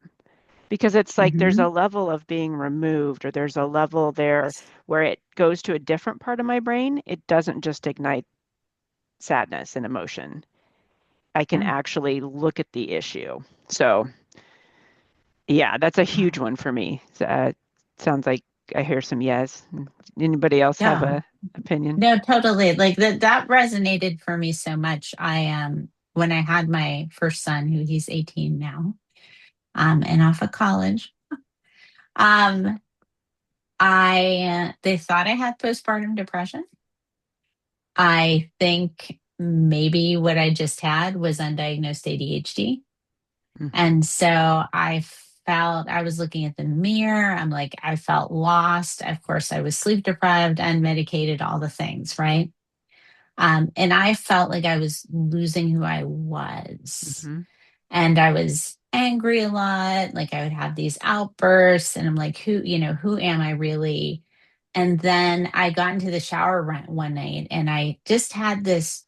because it's like there's a mhm. level of being removed or there's a level there where it goes to a different part of my brain. It doesn't just ignite sadness and emotion. I can Yeah, actually look at the issue. So, yeah, that's a yeah, huge one for me. Sounds like I hear some yes. Anybody else have yeah. a opinion? No, totally. Like that resonated for me so much. When I had my first son, who he's 18 now, and off of college, um, they thought I had postpartum depression. I think maybe what I just had was undiagnosed ADHD. Hmm. And so I was looking at the mirror. I'm like, I felt lost. Of course, I was sleep deprived, unmedicated, all the things, right? And I felt like I was losing who I was. Hmm. And I was angry a lot. Like I would have these outbursts, and I'm like, who am I really? And then I got into the shower one night and I just had this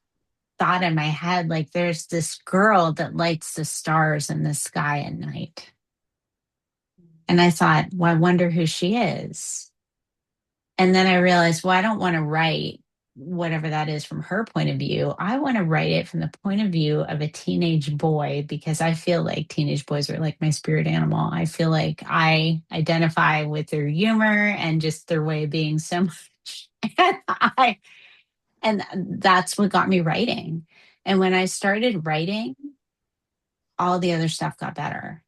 thought in my head like, there's this girl that lights the stars in the sky at night. And I thought, well, I wonder who she is. And then I realized, well, I don't want to write whatever that is from her point of view. I want to write it from the point of view of a teenage boy because I feel like teenage boys are like my spirit animal. I feel like I identify with their humor and just their way of being so much. And that's what got me writing. And when I started writing, all the other stuff got better.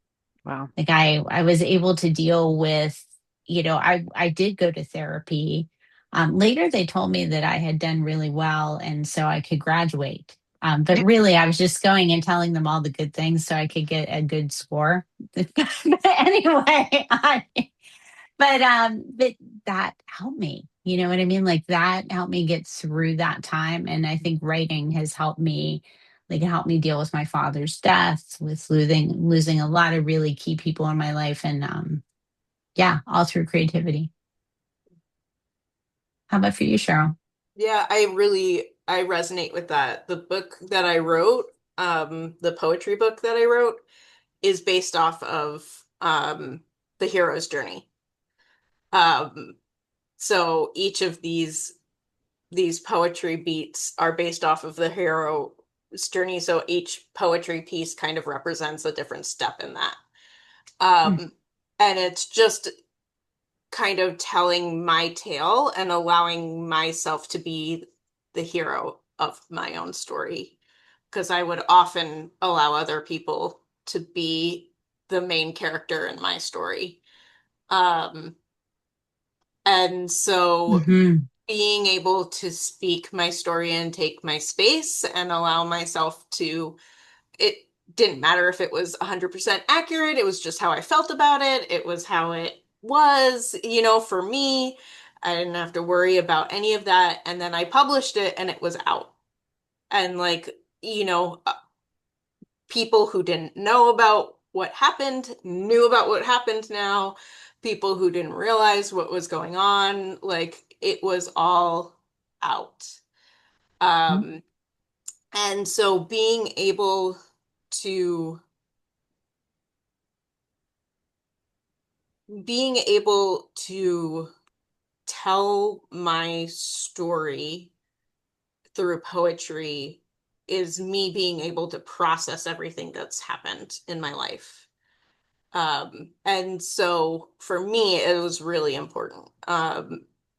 Wow. Like I was able to deal with, I did go to therapy. Later they told me that I had done really well and so I could graduate. But really I was just going and telling them all the good things so I could get a good score. But anyway, but that helped me. You know what I mean? Like that helped me get through that time. And I think writing has helped me, like it helped me deal with my father's death, with losing a lot of really key people in my life. And yeah, all through creativity. How about for you, Cheryl? Yeah, I resonate with that. The book that I wrote, the poetry book that I wrote is based off of the hero's journey. Um, so each of these poetry beats are based off of the hero's journey. So each poetry piece kind of represents a different step in that. Mm, Um, and it's just kind of telling my tale and allowing myself to be the hero of my own story. Because I would often allow other people to be the main character in my story. Um, and so mhm, being able to speak my story and take my space and allow myself to, it didn't matter if it was 100% accurate, it was just how I felt about it, it was how it was, for me. I didn't have to worry about any of that. And then I published it and it was out. And like, people who didn't know about what happened knew about what happened now. People who didn't realize what was going on, like it was all out. Um, and so to being able to tell my story through poetry is me being able to process everything that's happened in my life. And so for me, it was really important,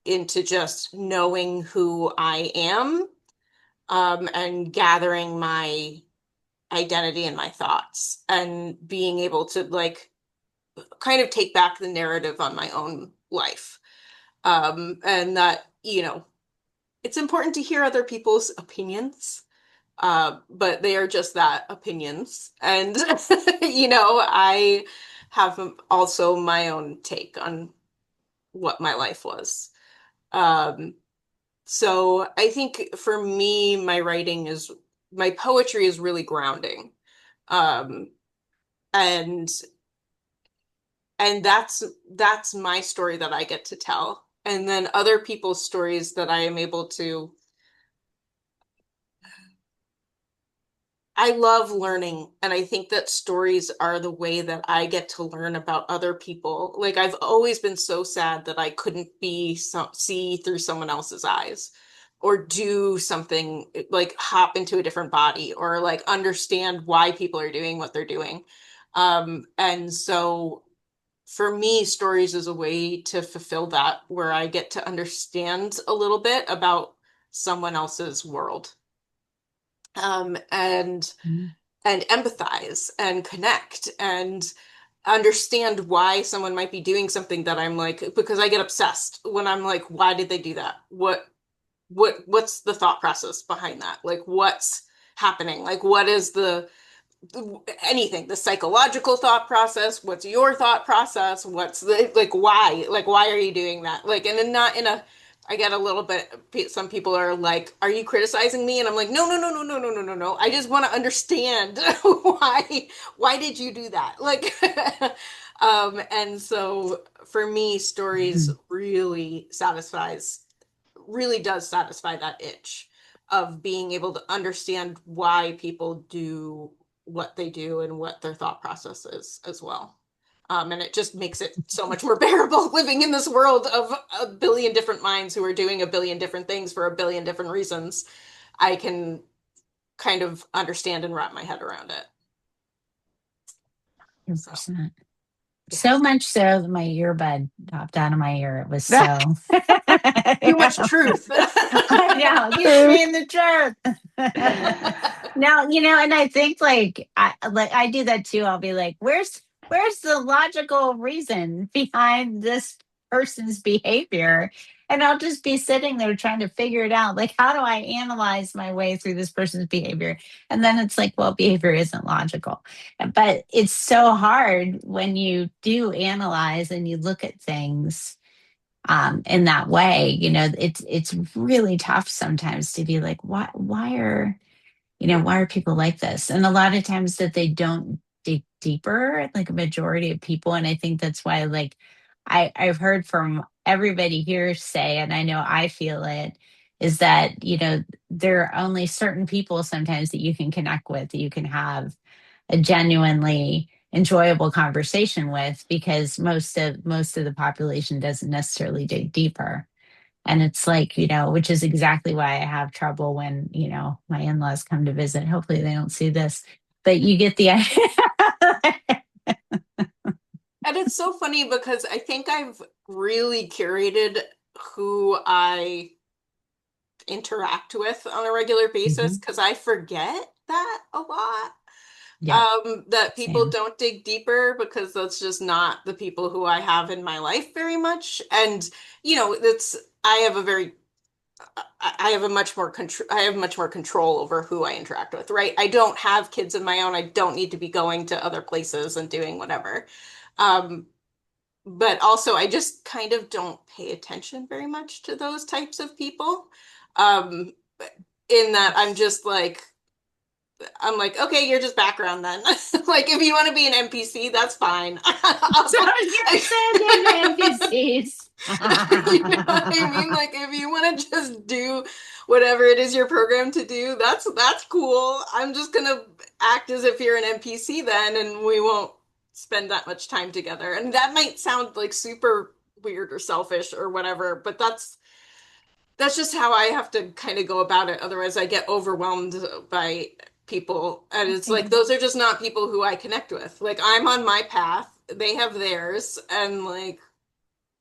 into just knowing who I am, and gathering my identity and my thoughts and being able to like kind of take back the narrative on my own life. And that, it's important to hear other people's opinions, but they are just that, opinions. And, I have also my own take on what my life was. Um, so I think for me, my poetry is really grounding. Um, and and that's my story that I get to tell. And then other people's stories that I am able to, I love learning, and I think that stories are the way that I get to learn about other people. Like I've always been so sad that I couldn't see through someone else's eyes or do something like hop into a different body or like understand why people are doing what they're doing. And so for me, stories is a way to fulfill that, where I get to understand a little bit about someone else's world. And Mhm. empathize and connect and understand why someone might be doing something that I'm like, because I get obsessed when I'm like, why did they do that? What's the thought process behind that? Like what's happening? Like what is anything, the psychological thought process, what's your thought process, what's the like why are you doing that, like, and then not in a, I get a little bit, some people are like, are you criticizing me? And I'm like, no, no, no, no, no, no, no, no, no, I just want to understand why did you do that, like. And so for me, stories Mhm. really does satisfy that itch of being able to understand why people do what they do and what their thought process is as well. And it just makes it so much more bearable living in this world of a billion different minds who are doing a billion different things for a billion different reasons. I can kind of understand and wrap my head around it. So, 100%. So yes. much so that my earbud popped out of my ear. It was That's so. Too much truth. I know, you true. saying the truth. Now, and I think I do that too. I'll be like, where's the logical reason behind this person's behavior? And I'll just be sitting there trying to figure it out. Like, how do I analyze my way through this person's behavior? And then it's like, well, behavior isn't logical. But it's so hard when you do analyze and you look at things in that way. It's really tough sometimes to be like, why are people like this? And a lot of times that they don't dig deeper, like a majority of people. And I think that's why, like, I've heard from everybody here say, and I know I feel it, is that, there are only certain people sometimes that you can connect with, that you can have a genuinely enjoyable conversation with, because most of the population doesn't necessarily dig deeper. And it's like, which is exactly why I have trouble when, my in-laws come to visit. Hopefully they don't see this, but you get the idea. And it's so funny because I think I've really curated who I interact with on a regular basis Mhm. because I forget that a lot. Yep, That people same. don't dig deeper because that's just not the people who I have in my life very much. And, it's, I have a very I have I have much more control over who I interact with, right? I don't have kids of my own. I don't need to be going to other places and doing whatever. Um, but also I just kind of don't pay attention very much to those types of people. Um, in that I'm like, okay, you're just background then. Like, if you want to be an NPC, that's fine. So you're sending NPCs. You know what I mean? Like, if you want to just do whatever it is you're programmed to do, that's cool. I'm just gonna act as if you're an NPC then, and we won't spend that much time together. And that might sound like super weird or selfish or whatever, but that's just how I have to kind of go about it. Otherwise, I get overwhelmed by people. And it's like, Okay. those are just not people who I connect with. Like, I'm on my path, they have theirs, and like,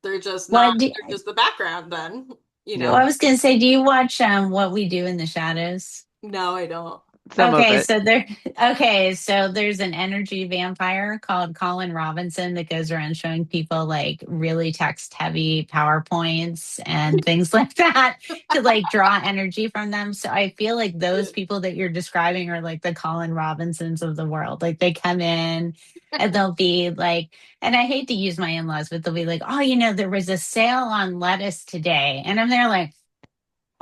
they're just not, What do, they're just the background then, you well, Yeah, know? I was going to say, do you watch What We Do in the Shadows? No, I don't. some of Okay, it. so there okay, so there's an energy vampire called Colin Robinson that goes around showing people like really text heavy PowerPoints and things like that to like draw energy from them. So I feel like those people that you're describing are like the Colin Robinsons of the world. Like they come in and they'll be like, and I hate to use my in-laws, but they'll be like, oh, there was a sale on lettuce today. And I'm there like,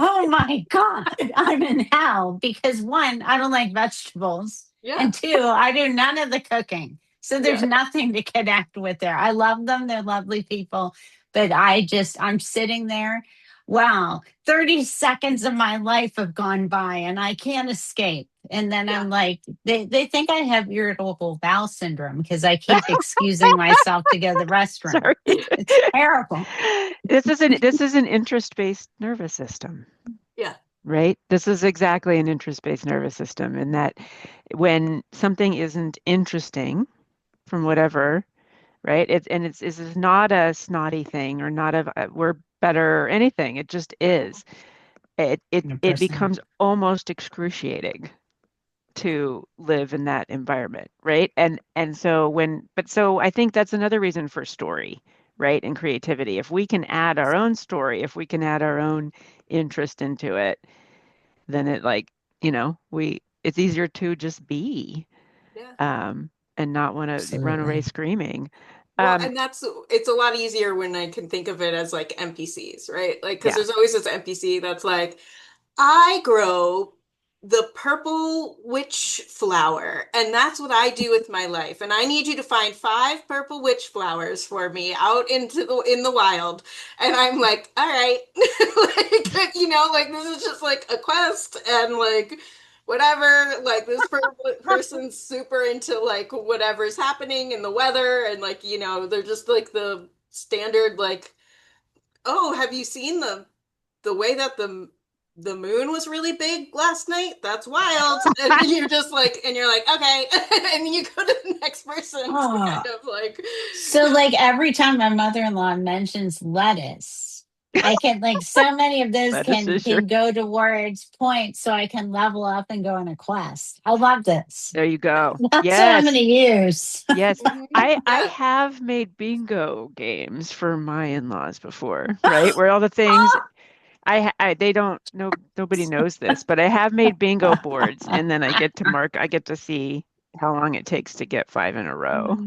oh my God, I'm in hell because one, I don't like vegetables. Yeah, And two, I do none of the cooking. So there's yeah, nothing to connect with there. I love them. They're lovely people. But I'm sitting there. Wow, 30 seconds of my life have gone by and I can't escape. And then yeah. I'm like, they think I have irritable bowel syndrome because I keep excusing myself to go to the restroom. Sorry. It's terrible. This is an interest-based nervous system, Yeah. right? This is exactly an interest-based nervous system in that when something isn't interesting from whatever, right? This is not a snotty thing or not we're better or anything. It just is. It 100%. becomes almost excruciating to live in that environment, right? And so I think that's another reason for story, right? And creativity. If we can add our own story, if we can add our own interest into it, then we it's easier to just be Yeah. um and not want to run away Absolutely. screaming. Well, Um and it's a lot easier when I can think of it as like NPCs, right? Like, because yeah. there's always this NPC that's like, I grow the purple witch flower, and that's what I do with my life. And I need you to find 5 purple witch flowers for me out in the wild. And I'm like, all right, like like this is just like a quest, and like whatever. Like this person's super into like whatever's happening in the weather, and like they're just like the standard like, oh, have you seen the way that the moon was really big last night? That's wild. And you're like, okay. And you go to the next person to Oh, kind of like, so like every time my mother-in-law mentions lettuce, I can like so many of those Lettuce can is your can go towards points so I can level up and go on a quest. I love this. There you go. That's what I'm gonna Yes. use. Yes. mhm, I yeah. have made bingo games for my in-laws before, right? Where all the things they don't know, nobody knows this, but I have made bingo boards and then I get to see how long it takes to get 5 in a row.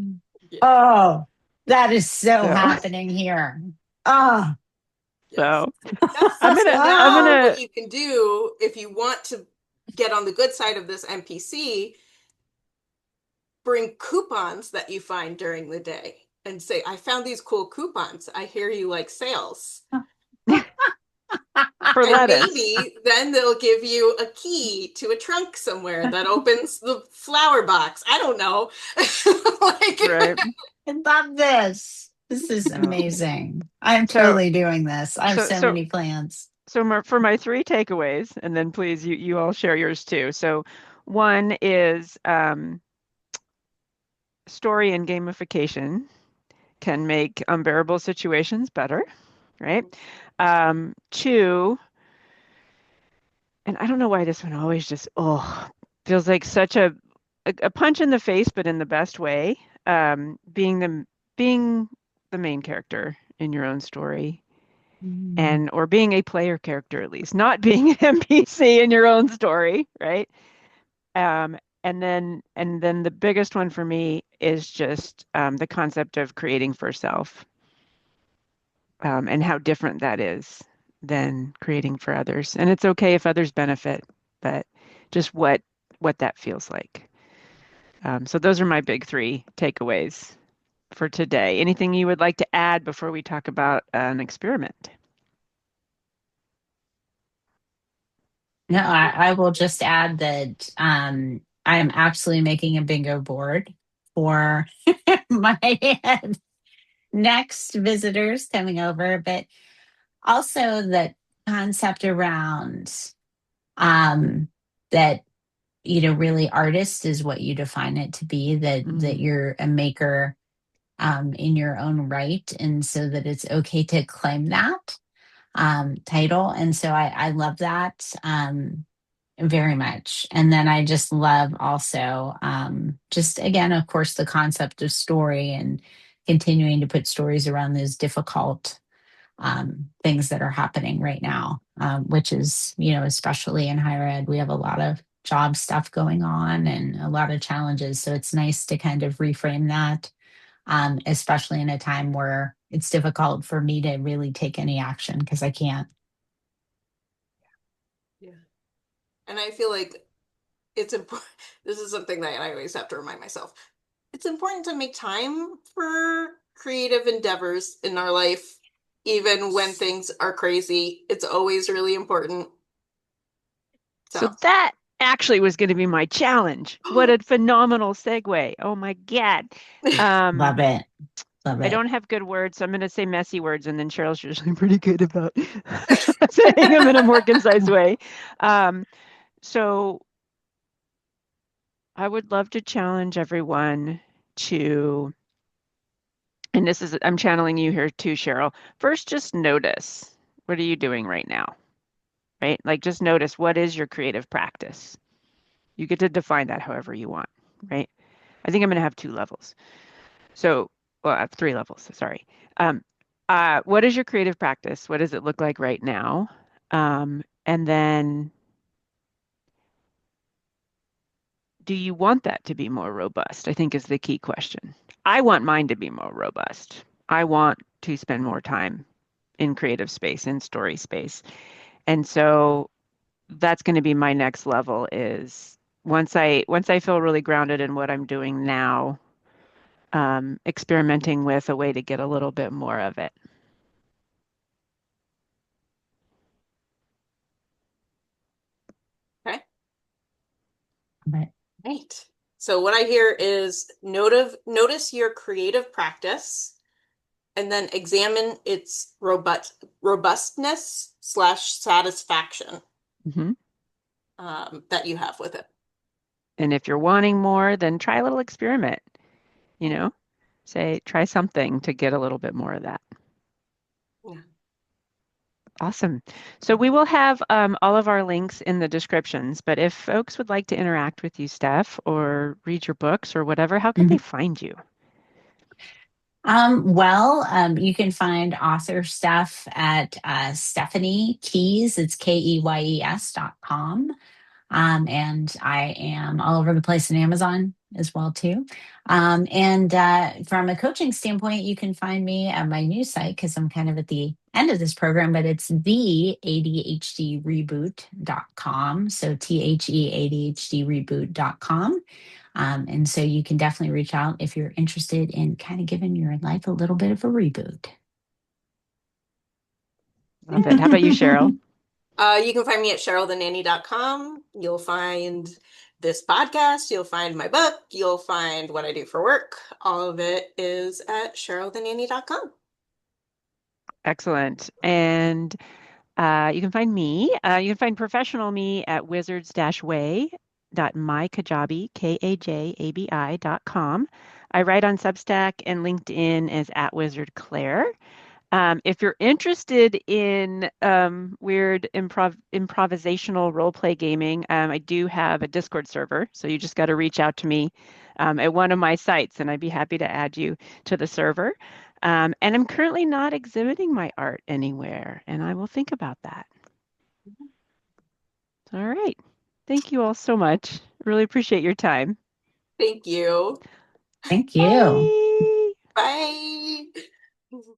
Yeah. Oh, that is so So, happening here. Oh, Yes. so Yes. I'm So gonna, I'm now oh, what gonna, you can do if you want to get on the good side of this NPC, bring coupons that you find during the day and say, I found these cool coupons. I hear you like sales. for And lettuce, maybe then they'll give you a key to a trunk somewhere that opens the flower box. I don't know. right? Like, I love this. This is So, amazing. I'm so, totally doing this. I have so, so so, many plans. for my 3 takeaways, and then please you all share yours too. So, one is story and gamification can make unbearable situations better, right? Two, and I don't know why this one always just feels like such a punch in the face, but in the best way. Being the main character in your own story or being a player character, at least, not being an NPC in your own story, right? And then the biggest one for me is just the concept of creating for self, and how different that is than creating for others. And it's okay if others benefit, but just what that feels like. So those are my big three takeaways for today. Anything you would like to add before we talk about an experiment? No, I will just add that I am absolutely making a bingo board for my next visitors coming over, but also the concept around that, really artist is what you define it to be, that you're a maker in your own right. And so that it's okay to claim that title. And so I love that very much. And then I just love also, just again, of course, the concept of story and continuing to put stories around those difficult things that are happening right now, which is, especially in higher ed, we have a lot of job stuff going on and a lot of challenges. So it's nice to kind of reframe that, especially in a time where it's difficult for me to really take any action because I can't. Yeah. And I feel like it's important. This is something that I always have to remind myself. It's important to make time for creative endeavors in our life, even when things are crazy. It's always really important. So So, that actually was going to be my challenge. What a phenomenal segue. Oh my God. Love it. Love I it. don't have good words, so I'm going to say messy words, and then Cheryl's usually pretty good about saying them in a more concise way. So I would love to challenge everyone to, and I'm channeling you here too, Sheryl. First, just notice, what are you doing right now? Right? Like just notice, what is your creative practice? You get to define that however you want, right? I think I'm going to have 2 levels. So, well, I have 3 levels, sorry. What is your creative practice? What does it look like right now? And then do you want that to be more robust? I think is the key question. I want mine to be more robust. I want to spend more time in creative space, in story space. And so that's going to be my next level is once I feel really grounded in what I'm doing now, experimenting with a way to get a little bit more of it. okay. But Right. So what I hear is notice your creative practice and then examine its robustness slash satisfaction Mhm. that you have with it. And if you're wanting more, then try a little experiment, you know, say, try something to get a little bit more of that. Yeah. Awesome. So we will have all of our links in the descriptions, but if folks would like to interact with you, Steph, or read your books or whatever, how could they find you? You can find author stuff at Stephanie Keys. It's KEYES.com. And I am all over the place in Amazon as well too. And from a coaching standpoint, you can find me at my new site because I'm kind of at the end of this program, but it's the ADHDreboot.com. So THE ADHDreboot.com. And so you can definitely reach out if you're interested in kind of giving your life a little bit of a reboot. Love it. How about you, Sheryl? You can find me at SherylTheNanny.com. You'll find this podcast. You'll find my book. You'll find what I do for work. All of it is at SherylTheNanny.com. Excellent. And you can find me, you can find professional me at wizards-way.mykajabi, KAJABI.com. I write on Substack and LinkedIn as @wizardclaire. If you're interested in weird improvisational role play gaming, I do have a Discord server, so you just got to reach out to me at one of my sites, and I'd be happy to add you to the server. And I'm currently not exhibiting my art anywhere, and I will think about that. All right. Thank you all so much. Really appreciate your time. Thank you. Thank you. Bye. Bye.